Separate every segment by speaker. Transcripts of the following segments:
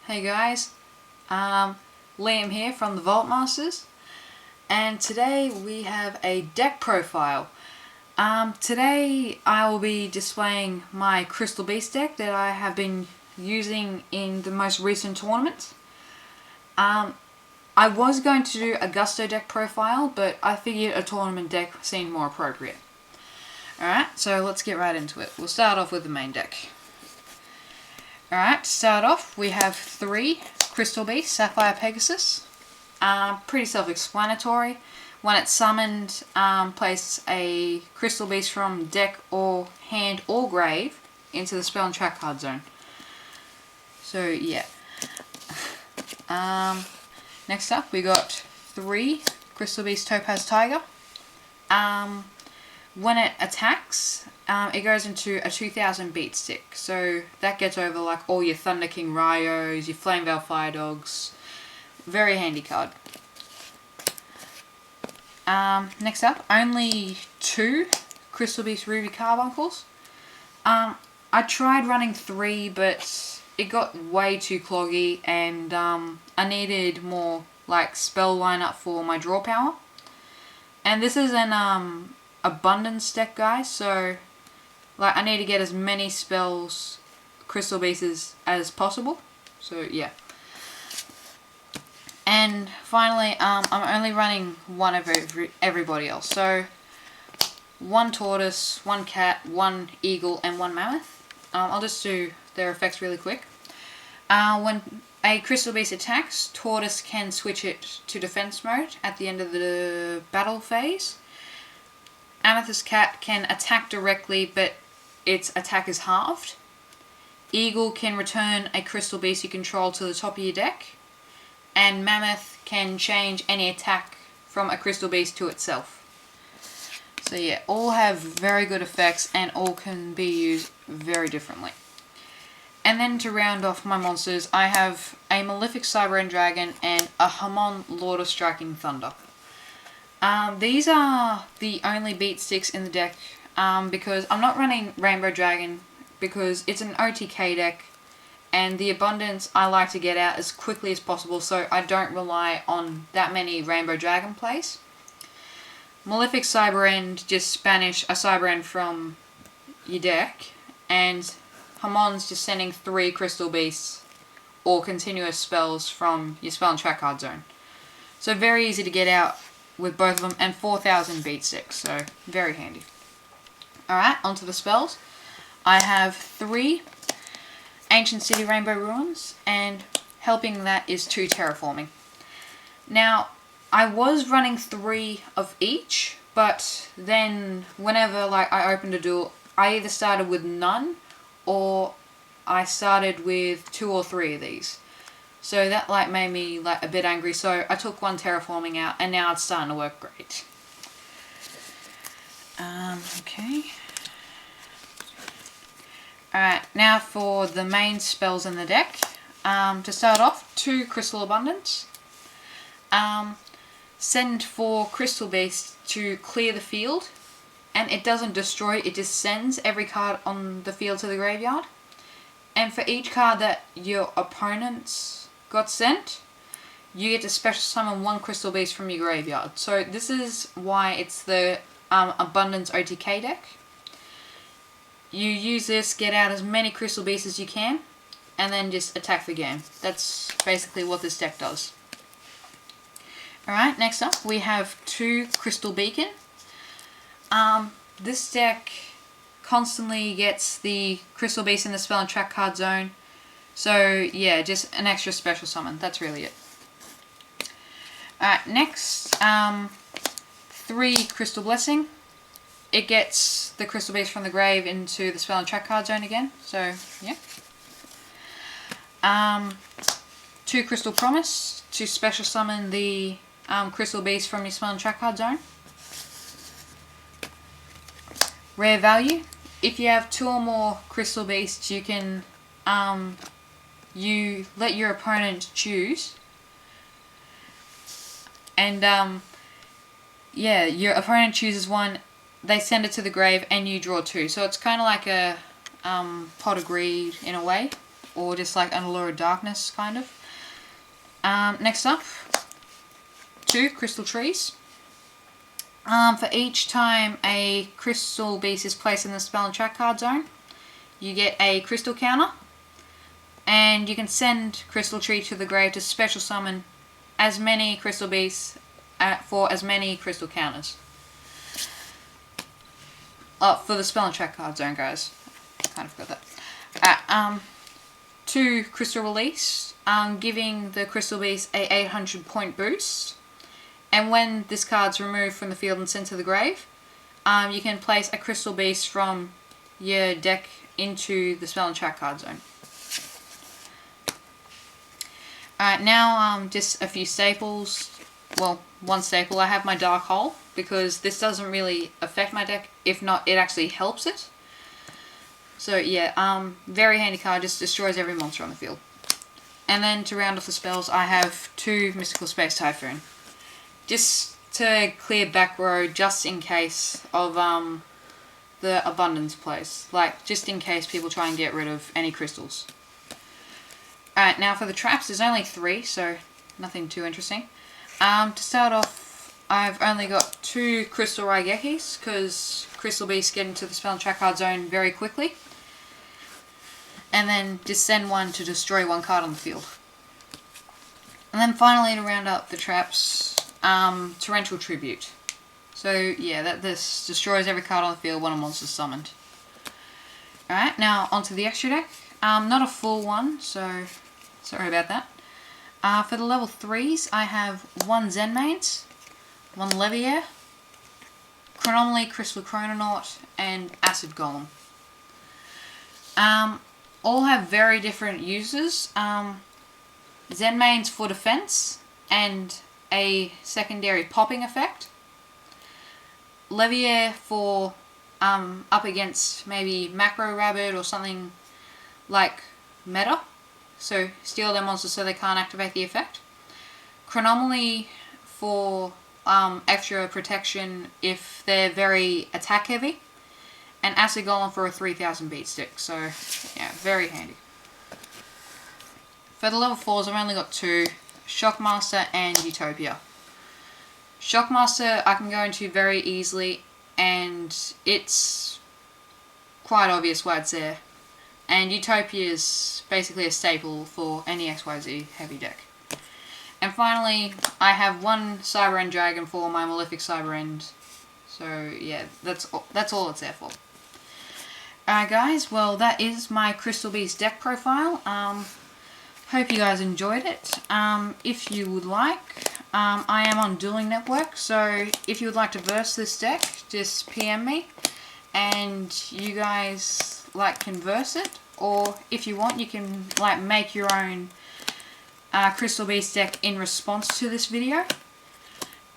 Speaker 1: Hey guys, Liam here from the Vault Masters, and today we have a deck profile. Today I will be displaying my Crystal Beast deck that I have been using in the most recent tournaments. I was going to do a Gusto deck profile, but I figured a tournament deck seemed more appropriate. Alright, so let's get right into it. We'll start off with the main deck. Alright, to start off, we have 3 Crystal Beasts, Sapphire Pegasus. Pretty self-explanatory. When it's summoned, place a Crystal Beast from deck or hand or grave into the spell and track card zone. So, yeah. Next up, we got 3 Crystal Beast Topaz Tiger. When it attacks, it goes into a 2000 beat stick. So that gets over like all your Thunder King Ryos, your Flame Veil Fire Dogs. Very handy card. Next up, only 2 Crystal Beast Ruby Carbuncles. I tried running 3, but it got way too cloggy, and I needed more like spell lineup for my draw power. And this is an abundance deck, guys, so like I need to get as many spells, Crystal Beasts as possible. So yeah. And finally, I'm only running one of everybody else. So 1 tortoise, 1 cat, 1 eagle, and 1 mammoth. I'll just do their effects really quick. When a Crystal Beast attacks, tortoise can switch it to defense mode at the end of the battle phase. Amethyst cat can attack directly, but its attack is halved. Eagle can return a Crystal Beast you control to the top of your deck. And Mammoth can change any attack from a Crystal Beast to itself. So yeah, all have very good effects and all can be used very differently. And then to round off my monsters, I have a Malefic Cyber End Dragon and a Hamon Lord of Striking Thunder. These are the only beat sticks in the deck because I'm not running Rainbow Dragon because it's an OTK deck, and the abundance I like to get out as quickly as possible, so I don't rely on that many Rainbow Dragon plays. Malefic Cyber End, just banish a Cyber End from your deck, and Hamon's just sending 3 Crystal Beasts or continuous spells from your spell and track card zone. So very easy to get out with both of them, and 4000 beat sticks, so very handy. Alright, onto the spells. I have 3 Ancient City Rainbow Ruins, and helping that is 2 Terraforming. Now, I was running 3 of each, but then whenever like I opened a duel, I either started with none or I started with 2 or 3 of these. So that like made me like a bit angry, so I took 1 Terraforming out, and now it's starting to work great. Okay. Alright, now for the main spells in the deck. To start off, 2 Crystal Abundance. Send 4 Crystal Beasts to clear the field, and it doesn't destroy, it just sends every card on the field to the graveyard. And for each card that your opponents got sent, you get to special summon 1 Crystal Beast from your graveyard. So this is why it's the Abundance OTK deck. You use this, get out as many Crystal Beasts as you can, and then just attack the game. That's basically what this deck does. Alright, next up we have 2 Crystal Beacon. This deck constantly gets the Crystal Beast in the spell and track card zone. So yeah, just an extra special summon. That's really it. Alright, next, 3 Crystal Blessing. It gets the Crystal Beast from the grave into the spell and track card zone again. So yeah. 2 Crystal Promise to special summon the Crystal Beast from your spell and track card zone. Rare Value. If you have 2 or more Crystal Beasts, you can you let your opponent choose, and yeah, your opponent chooses 1, they send it to the grave, and you draw 2. So it's kind of like a pot of greed in a way. or just like an allure of darkness, kind of. Next up, 2 crystal trees. For each time a crystal beast is placed in the spell and track card zone, you get a crystal counter, and you can send crystal tree to the grave to special summon as many crystal beasts for as many crystal counters. For the spell and track card zone, guys. Kind of forgot that. 2 crystal release, giving the crystal beast a 800 point boost. And when this card's removed from the field and sent to the grave, you can place a crystal beast from your deck into the spell and track card zone. Alright, now just a few staples. Well, one staple. I have my Dark Hole, because this doesn't really affect my deck. If not, it actually helps it. So yeah, very handy card, just destroys every monster on the field. And then to round off the spells, I have 2 Mystical Space Typhoon. Just to clear back row, just in case of the abundance plays. Like, just in case people try and get rid of any crystals. Alright, now for the traps, there's only 3, so nothing too interesting. To start off, I've only got 2 Crystal Raigekis, because Crystal Beasts get into the spell and track card zone very quickly. And then just send 1 to destroy 1 card on the field. And then finally, to round up the traps, Torrential Tribute. So yeah, this destroys every card on the field when a monster's summoned. Alright, now onto the extra deck. Not a full one, so sorry about that. For the level 3s, I have 1 Zenmains, 1 Leviair, Chronomaly, Crystal Chrononaut, and Acid Golem. All have very different uses. Zenmains for defense and a secondary popping effect. Leviair for up against maybe Macro Rabbit or something like meta. So steal their monsters so they can't activate the effect. Chronomaly for extra protection if they're very attack heavy. And Acid Golem for a 3000 beat stick. So yeah, very handy. For the level 4s, I've only got 2. Shockmaster and Utopia. Shockmaster I can go into very easily, and it's quite obvious why it's there. And Utopia is basically a staple for any XYZ heavy deck. And finally, I have 1 Cyber End Dragon for my Malefic Cyber End. So yeah, that's all it's there for. Alright guys, well that is my Crystal Beast deck profile. Hope you guys enjoyed it. If you would like, I am on Dueling Network, so if you would like to verse this deck, just PM me, and you guys can verse it, or if you want, you can make your own Crystal Beast deck in response to this video.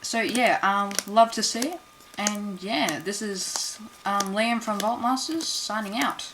Speaker 1: So yeah, love to see it, and yeah, this is Liam from Vault Masters signing out.